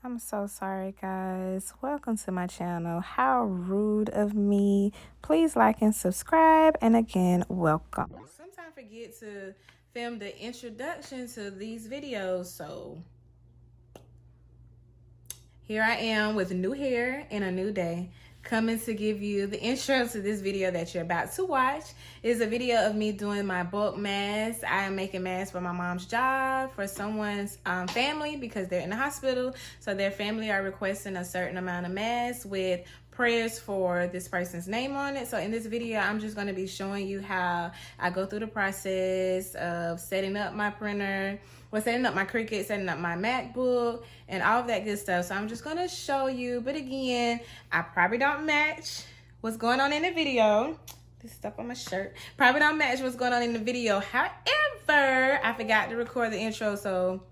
I'm so sorry, guys. Welcome to my channel. How rude of me. Please like and subscribe. And again, welcome. Sometimes I forget to film the introduction to these videos. So here I am with new hair and a new day, coming to give you the intro to this video that you're about to watch. It's a video of me doing my bulk mask. I am making masks for my mom's job, for someone's family, because they're in the hospital. So their family are requesting a certain amount of masks with prayers for this person's name on it. So in this video, I'm just going to be showing you how I go through the process of setting up my printer, setting up my Cricut, setting up my MacBook, and all of that good stuff. So I'm just going to show you. But again, I probably don't match what's going on in the video. This stuff on my shirt probably don't match what's going on in the video. However, I forgot to record the intro, so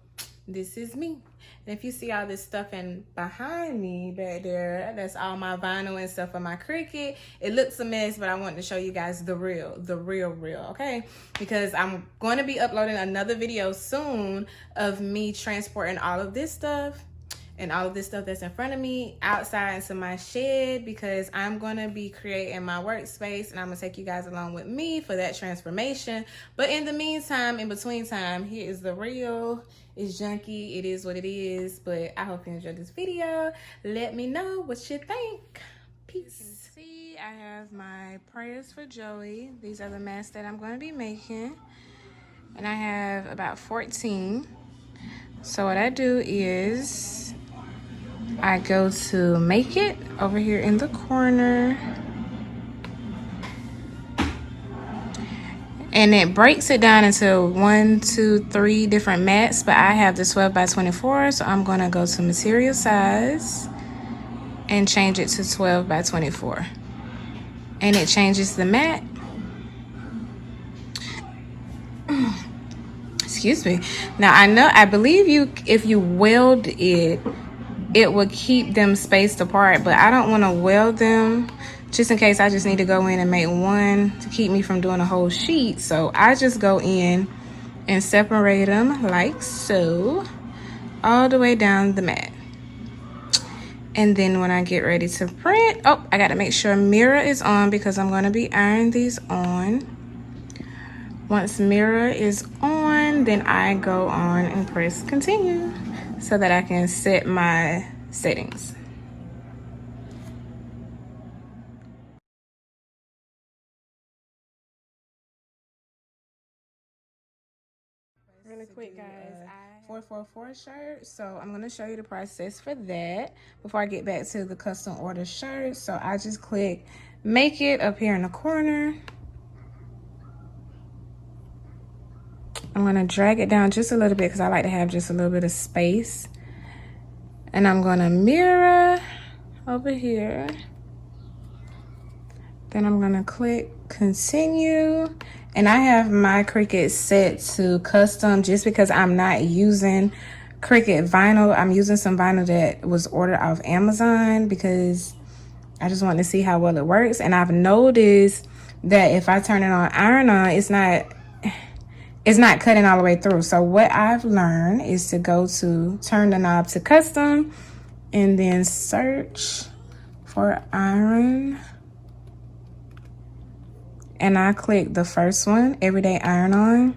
this is me. And if you see all this stuff in behind me back there, that's all my vinyl and stuff on my Cricut. It looks a mess, but I wanted to show you guys the real, okay? Because I'm going to be uploading another video soon of me transporting all of this stuff and all of this stuff that's in front of me outside into my shed, because I'm gonna be creating my workspace and I'm gonna take you guys along with me for that transformation. But in the meantime, in between time, here is the real. It's junky, it is what it is, but I hope you enjoyed this video. Let me know what you think. Peace. You can see I have my prayers for Joey. These are the masks that I'm gonna be making. And I have about 14. So what I do is I go to make it over here in the corner, and it breaks it down into 1, 2, 3 different mats, but I have the 12 by 24, so I'm gonna go to material size and change it to 12 by 24, and it changes the mat. Excuse me. Now I believe if you weld it, it would keep them spaced apart, but I don't want to weld them just in case I just need to go in and make one to keep me from doing a whole sheet. So I just go in and separate them like so, all the way down the mat. And then when I get ready to print, oh, I got to make sure mirror is on because I'm going to be ironing these on. Once mirror is on, then I go on and press continue so that I can set my settings. Really quick, guys, 444 shirt, so I'm going to show you the process for that before I get back to the custom order shirt. So I just click make it up here in the corner. I'm going to drag it down just a little bit because I like to have just a little bit of space. And I'm going to mirror over here. Then I'm going to click continue. And I have my Cricut set to custom just because I'm not using Cricut vinyl. I'm using some vinyl that was ordered off Amazon because I just want to see how well it works. And I've noticed that if I turn it on iron on, it's not cutting all the way through. So what I've learned is to go to turn the knob to custom and then search for iron. And I click the first one, everyday iron on.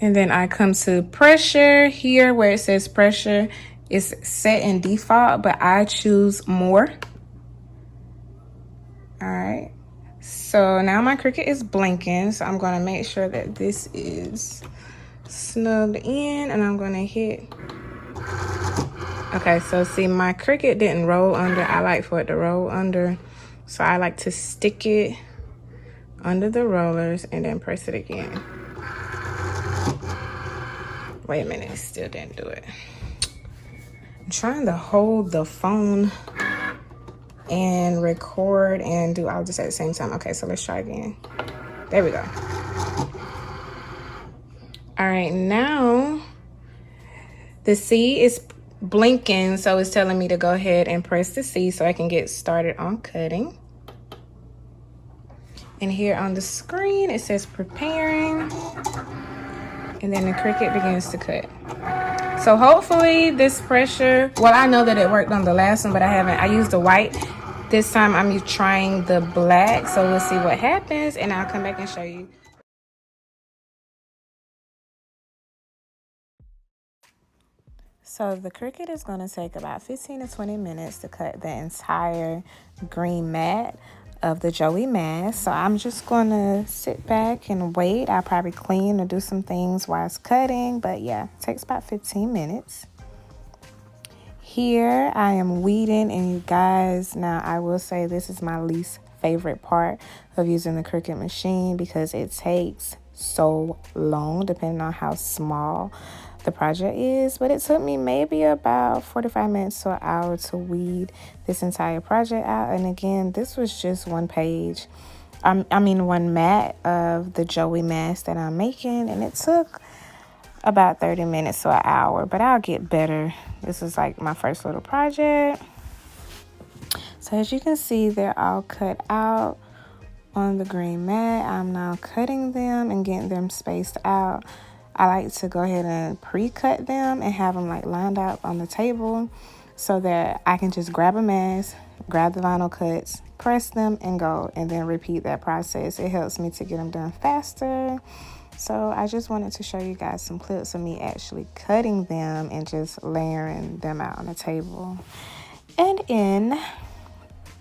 And then I come to pressure here where it says pressure. It's set in default, but I choose more. All right. So now my Cricut is blinking, so I'm going to make sure that this is snugged in, and I'm going to hit. Okay, so see, my Cricut didn't roll under. I like for it to roll under, so I like to stick it under the rollers and then press it again. Wait a minute, it still didn't do it. I'm trying to hold the phone and record and do all this at the same time. Okay, so let's try again. There we go. All right, now the C is blinking, so it's telling me to go ahead and press the C so I can get started on cutting. And here on the screen it says preparing, and then the Cricut begins to cut. So hopefully this pressure, well, I know that it worked on the last one, but I used the white. This time I'm trying the black, so we'll see what happens, and I'll come back and show you. So the Cricut is going to take about 15 to 20 minutes to cut the entire green mat of the Joey mask. So I'm just going to sit back and wait. I'll probably clean or do some things while it's cutting. But yeah, it takes about 15 minutes. Here I am weeding, and you guys, now I will say this is my least favorite part of using the Cricut machine because it takes so long depending on how small the project is. But it took me maybe about 45 minutes to an hour to weed this entire project out. And again, this was just one page, one mat of the Joey mask that I'm making, and it took about 30 minutes to an hour, but I'll get better. This is like my first little project. So as you can see, they're all cut out on the green mat. I'm now cutting them and getting them spaced out. I like to go ahead and pre-cut them and have them like lined up on the table so that I can just grab a mask, grab the vinyl cuts, press them, and go, and then repeat that process. It helps me to get them done faster. So I just wanted to show you guys some clips of me actually cutting them and just layering them out on the table. And in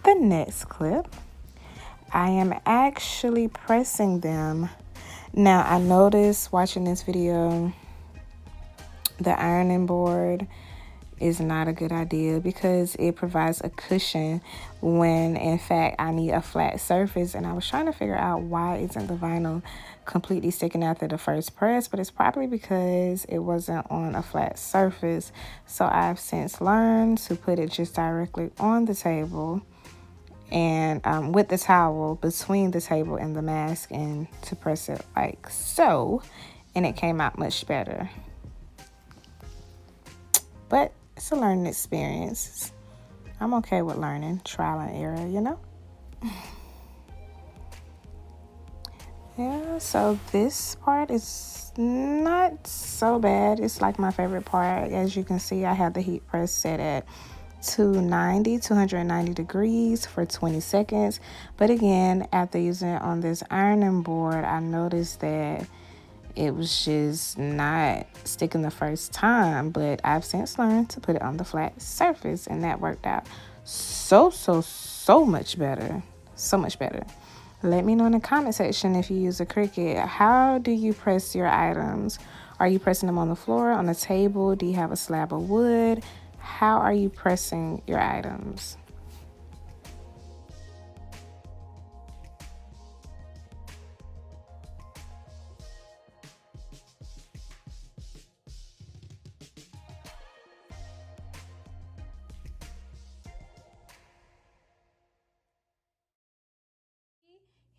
the next clip, I am actually pressing them. Now I noticed watching this video, the ironing board is not a good idea because it provides a cushion when in fact I need a flat surface. And I was trying to figure out why isn't the vinyl completely sticking after the first press, but it's probably because it wasn't on a flat surface. So I've since learned to put it just directly on the table and with the towel between the table and the mask, and to press it like so, and it came out much better. But it's a learning experience. I'm okay with learning, trial and error, you know? Yeah, so this part is not so bad. It's like my favorite part. As you can see, I have the heat press set at 290 degrees for 20 seconds. But again, after using it on this ironing board, I noticed that it was just not sticking the first time, but I've since learned to put it on the flat surface, and that worked out so much better. So much better. Let me know in the comment section if you use a Cricut. How do you press your items? Are you pressing them on the floor, on the table? Do you have a slab of wood? How are you pressing your items?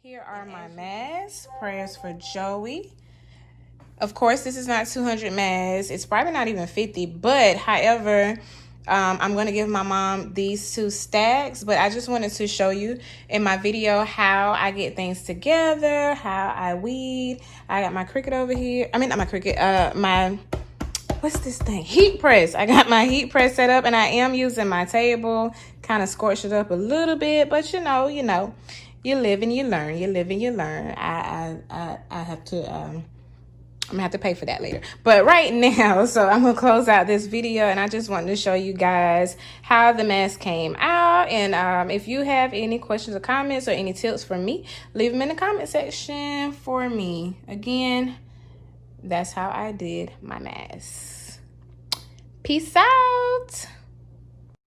Here are my masks, prayers for Joey. Of course, this is not 200 masks. It's probably not even 50, but however, I'm going to give my mom these 2 stacks, but I just wanted to show you in my video how I get things together, how I weed. I got my Cricut over here. I mean, not my Cricut, my, what's this thing? Heat press. I got my heat press set up, and I am using my table, kind of scorched it up a little bit, but you know, you live and you learn. You live and you learn. I have to, I'm gonna have to pay for that later. But right now, so I'm gonna close out this video, and I just wanted to show you guys how the mask came out. And if you have any questions or comments or any tips for me, leave them in the comment section for me. Again, that's how I did my mask. Peace out.